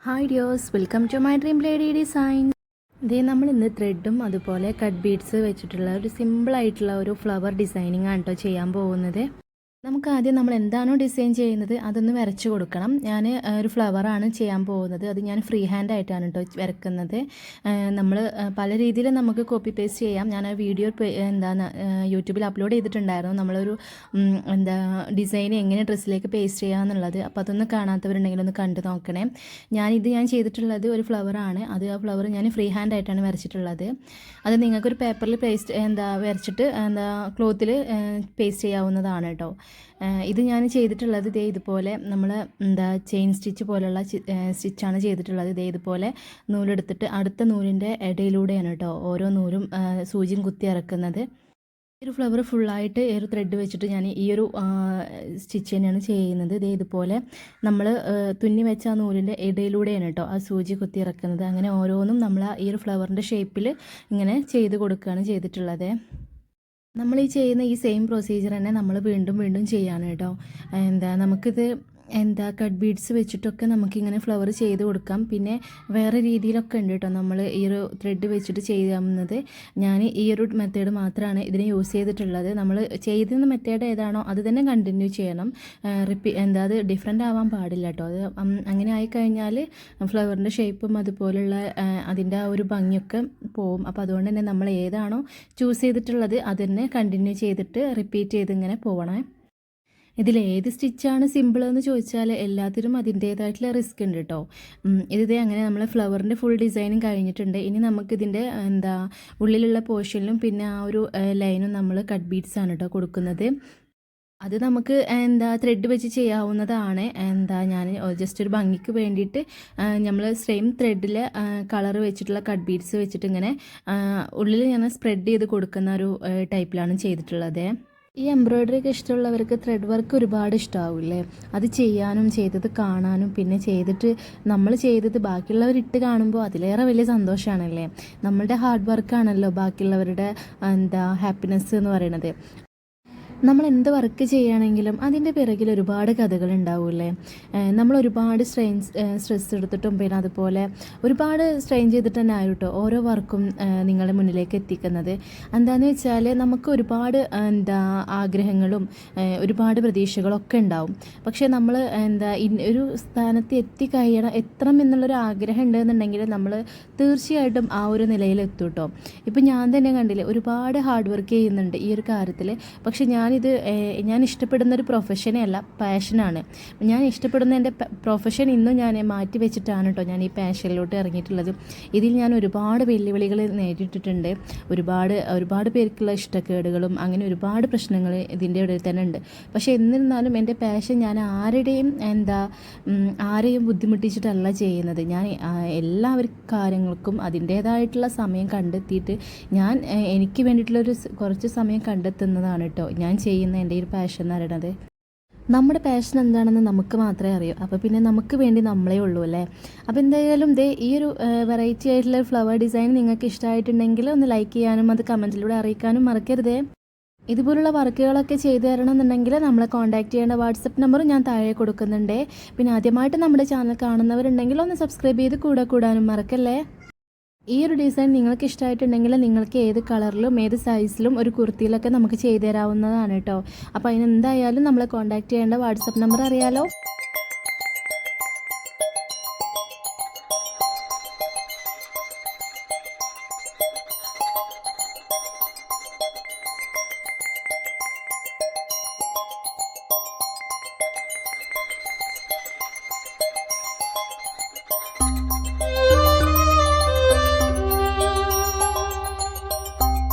Hi dears, welcome to my dream lady design. ഇതേ നമ്മൾ ഇന്ന് ത്രെഡും അതുപോലെ കട്ട് ബീഡ്സ് വെച്ചിട്ടുള്ള ഒരു സിമ്പിളായിട്ടുള്ള ഒരു ഫ്ലവർ ഡിസൈനിങ് ആണ് കേട്ടോ ചെയ്യാൻ പോകുന്നത്. നമുക്ക് ആദ്യം നമ്മൾ എന്താണോ ഡിസൈൻ ചെയ്യുന്നത് അതൊന്ന് വരച്ച് കൊടുക്കണം. ഞാൻ ഒരു ഫ്ലവറാണ് ചെയ്യാൻ പോകുന്നത്. അത് ഞാൻ ഫ്രീ ഹാൻഡ് ആയിട്ടാണ് കേട്ടോ വരക്കുന്നത്. നമ്മൾ പല രീതിയിൽ നമുക്ക് കോപ്പി പേസ്റ്റ് ചെയ്യാം. ഞാൻ ആ വീഡിയോ യൂട്യൂബിൽ അപ്ലോഡ് ചെയ്തിട്ടുണ്ടായിരുന്നു. നമ്മളൊരു ഡിസൈൻ എങ്ങനെ ഡ്രസ്സിലേക്ക് പേസ്റ്റ് ചെയ്യാമെന്നുള്ളത്. അപ്പോൾ അതൊന്ന് കാണാത്തവരുണ്ടെങ്കിൽ ഒന്ന് കണ്ടു നോക്കണേ. ഞാൻ ചെയ്തിട്ടുള്ളത് ഒരു ഫ്ലവറാണ്. ആ ഫ്ലവർ ഞാൻ ഫ്രീ ഹാൻഡ് ആയിട്ടാണ് വരച്ചിട്ടുള്ളത്. അത് നിങ്ങൾക്കൊരു പേപ്പറിൽ വരച്ചിട്ട് ക്ലോത്തിൽ പേസ്റ്റ് ചെയ്യാവുന്നതാണ് കേട്ടോ. ഇത് ഞാൻ ചെയ്തിട്ടുള്ളത് ഇതുപോലെ നമ്മൾ ചെയിൻ സ്റ്റിച്ച് പോലുള്ള സ്റ്റിച്ചാണ് ചെയ്തിട്ടുള്ളത്. ഇതുപോലെ നൂലെടുത്തിട്ട് അടുത്ത നൂലിൻ്റെ ഇടയിലൂടെയാണ് കേട്ടോ ഓരോ നൂലും സൂചിയും കുത്തി ഇറക്കുന്നത്. ഈ ഒരു ഫ്ലവർ ഫുള്ളായിട്ട് ഈ ഒരു ത്രെഡ് വെച്ചിട്ട് ഞാൻ ഈ ഒരു സ്റ്റിച്ച് തന്നെയാണ് ചെയ്യുന്നത്. ഇതുപോലെ നമ്മൾ തുന്നി വെച്ച ആ നൂലിൻ്റെ ഇടയിലൂടെയാണ് കേട്ടോ ആ സൂചി കുത്തി ഇറക്കുന്നത്. അങ്ങനെ ഓരോന്നും നമ്മൾ ഈ ഒരു ഫ്ലവറിൻ്റെ ഷേപ്പിൽ ഇങ്ങനെ ചെയ്ത് കൊടുക്കുകയാണ് ചെയ്തിട്ടുള്ളത്. നമ്മൾ ഈ ചെയ്യുന്ന ഈ സെയിം പ്രൊസീജിയർ തന്നെ നമ്മൾ വീണ്ടും വീണ്ടും ചെയ്യാണ് കേട്ടോ. നമുക്കിത് കട്ട് ബീഡ്സ് വെച്ചിട്ടൊക്കെ നമുക്കിങ്ങനെ ഫ്ലവർ ചെയ്ത് കൊടുക്കാം. പിന്നെ വേറെ രീതിയിലൊക്കെ ഉണ്ട് കേട്ടോ നമ്മൾ ഈ ഒരു ത്രെഡ് വെച്ചിട്ട് ചെയ്യാവുന്നത്. ഞാൻ ഈ ഒരു മെത്തേഡ് മാത്രമാണ് ഇതിനെ യൂസ് ചെയ്തിട്ടുള്ളത്. നമ്മൾ ചെയ്തിരുന്ന മെത്തേഡ് ഏതാണോ അത് തന്നെ കണ്ടിന്യൂ ചെയ്യണം. അത് ഡിഫറെൻ്റ് ആവാൻ പാടില്ല കേട്ടോ. അത് അങ്ങനെ ആയിക്കഴിഞ്ഞാൽ ഫ്ലവറിൻ്റെ ഷേപ്പും അതുപോലുള്ള അതിൻ്റെ ആ ഒരു ഭംഗിയൊക്കെ പോവും. അപ്പോൾ അതുകൊണ്ട് തന്നെ നമ്മൾ ഏതാണോ ചൂസ് ചെയ്തിട്ടുള്ളത് അത് തന്നെ കണ്ടിന്യൂ ചെയ്തിട്ട് റിപ്പീറ്റ് ചെയ്ത് ഇങ്ങനെ പോകണേ. ഇതിലേത് സ്റ്റിച്ചാണ് സിമ്പിൾ എന്ന് ചോദിച്ചാൽ എല്ലാത്തിനും അതിൻ്റേതായിട്ടുള്ള റിസ്ക് ഉണ്ട് കേട്ടോ. അങ്ങനെ നമ്മൾ ഫ്ലവറിൻ്റെ ഫുൾ ഡിസൈനും കഴിഞ്ഞിട്ടുണ്ട്. ഇനി നമുക്കിതിൻ്റെ ഉള്ളിലുള്ള പോർഷനിലും പിന്നെ ആ ഒരു ലൈനും നമ്മൾ കട്ട് ബീഡ്സ് ആണ് കേട്ടോ കൊടുക്കുന്നത്. അത് നമുക്ക് ത്രെഡ് വെച്ച് ചെയ്യാവുന്നതാണ്. ഞാൻ ജസ്റ്റ് ഒരു ഭംഗിക്ക് വേണ്ടിയിട്ട് നമ്മൾ സെയിം ത്രെഡിൽ കളർ വെച്ചിട്ടുള്ള കട്ട് ബീഡ്സ് വെച്ചിട്ട് ഇങ്ങനെ ഉള്ളിൽ ഞാൻ സ്പ്രെഡ് ചെയ്ത് കൊടുക്കുന്ന ഒരു ടൈപ്പിലാണ് ചെയ്തിട്ടുള്ളത്. ഈ എംബ്രോയ്ഡറി ഒക്കെ ഇഷ്ടമുള്ളവർക്ക് ത്രെഡ് വർക്ക് ഒരുപാട് ഇഷ്ടമാവില്ലേ? അത് ചെയ്യാനും ചെയ്തത് കാണാനും പിന്നെ ചെയ്തിട്ട് നമ്മൾ ചെയ്തത് ബാക്കിയുള്ളവരിട്ട് കാണുമ്പോൾ അതിലേറെ വലിയ സന്തോഷമാണല്ലേ. നമ്മളുടെ ഹാർഡ് വർക്കാണല്ലോ ബാക്കിയുള്ളവരുടെ ഹാപ്പിനെസ് എന്ന് പറയുന്നത്. നമ്മൾ എന്ത് വർക്ക് ചെയ്യുകയാണെങ്കിലും അതിൻ്റെ പിറകിൽ ഒരുപാട് കഥകൾ ഉണ്ടാവില്ലേ. നമ്മൾ ഒരുപാട് സ്ട്രെസ് എടുത്തിട്ടും പിന്നെ അതുപോലെ ഒരുപാട് സ്ട്രെയിൻ ചെയ്തിട്ട് തന്നെ ആയിട്ടോ ഓരോ വർക്കും നിങ്ങളുടെ മുന്നിലേക്ക് എത്തിക്കുന്നത്. എന്താണെന്ന് വെച്ചാൽ നമുക്ക് ഒരുപാട് ആഗ്രഹങ്ങളും ഒരുപാട് പ്രതീക്ഷകളൊക്കെ ഉണ്ടാവും. പക്ഷേ നമ്മൾ ഒരു സ്ഥാനത്ത് എത്തണം എന്നുള്ളൊരു ആഗ്രഹം ഉണ്ടെന്നുണ്ടെങ്കിൽ നമ്മൾ തീർച്ചയായിട്ടും ആ ഒരു നിലയിലെത്തും കേട്ടോ. ഇപ്പം ഞാൻ തന്നെ കണ്ടില്ലേ ഒരുപാട് ഹാർഡ് വർക്ക് ചെയ്യുന്നുണ്ട് ഈ ഒരു കാര്യത്തിൽ. പക്ഷേ ഞാൻ ഇഷ്ടപ്പെടുന്ന ഒരു പ്രൊഫഷനേ അല്ല, പാഷനാണ്. ഞാൻ ഇഷ്ടപ്പെടുന്ന എൻ്റെ പ്രൊഫഷൻ ഇന്നും ഞാൻ മാറ്റി വെച്ചിട്ടാണ് കേട്ടോ ഞാൻ ഈ പാഷനിലോട്ട് ഇറങ്ങിയിട്ടുള്ളത്. ഇതിൽ ഞാൻ ഒരുപാട് വെല്ലുവിളികൾ നേരിട്ടിട്ടുണ്ട്. ഒരുപാട് പേർക്കുള്ള ഇഷ്ടക്കേടുകളും അങ്ങനെ ഒരുപാട് പ്രശ്നങ്ങൾ ഇതിൻ്റെ ഇടയിൽ തന്നെ ഉണ്ട്. പക്ഷേ എന്നിരുന്നാലും എൻ്റെ പാഷൻ ഞാൻ ആരെയും ബുദ്ധിമുട്ടിച്ചിട്ടല്ല ചെയ്യുന്നത്. ഞാൻ എല്ലാവർക്കും കാര്യങ്ങൾക്കും അതിൻ്റേതായിട്ടുള്ള സമയം കണ്ടെത്തിയിട്ട് ഞാൻ എനിക്ക് വേണ്ടിയിട്ടുള്ളൊരു കുറച്ച് സമയം കണ്ടെത്തുന്നതാണ് കേട്ടോ ഞാൻ ചെയ്യുന്ന എൻ്റെ ഒരു പാഷൻ എന്ന് പറയുന്നത്. നമ്മുടെ പാഷൻ എന്താണെന്ന് നമുക്ക് മാത്രമേ അറിയൂ. അപ്പോൾ പിന്നെ നമുക്ക് വേണ്ടി നമ്മളേ ഉള്ളൂ അല്ലേ. അപ്പോൾ എന്തായാലും ഈ ഒരു വെറൈറ്റി ആയിട്ടുള്ള ഫ്ലവർ ഡിസൈൻ നിങ്ങൾക്ക് ഇഷ്ടമായിട്ടുണ്ടെങ്കിൽ ഒന്ന് ലൈക്ക് ചെയ്യാനും അത് കമൻറ്റിലൂടെ അറിയിക്കാനും മറക്കരുതേ. ഇതുപോലുള്ള വർക്കുകളൊക്കെ ചെയ്തു തരണമെന്നുണ്ടെങ്കിൽ നമ്മളെ കോൺടാക്ട് ചെയ്യേണ്ട വാട്സപ്പ് നമ്പറും ഞാൻ താഴെ കൊടുക്കുന്നുണ്ട്. പിന്നെ ആദ്യമായിട്ട് നമ്മുടെ ചാനൽ കാണുന്നവരുണ്ടെങ്കിൽ ഒന്ന് സബ്സ്ക്രൈബ് ചെയ്ത് കൂടാനും മറക്കല്ലേ. ഈ ഒരു ഡിസൈൻ നിങ്ങൾക്ക് ഇഷ്ടമായിട്ടുണ്ടെങ്കിൽ നിങ്ങൾക്ക് ഏത് കളറിലും ഏത് സൈസിലും ഒരു കുർത്തിയിലൊക്കെ നമുക്ക് ചെയ്തു തരാവുന്നതാണ് കേട്ടോ. അപ്പോൾ അതിനെന്തായാലും നമ്മളെ കോൺടാക്ട് ചെയ്യേണ്ട വാട്സപ്പ് നമ്പർ അറിയാലോ.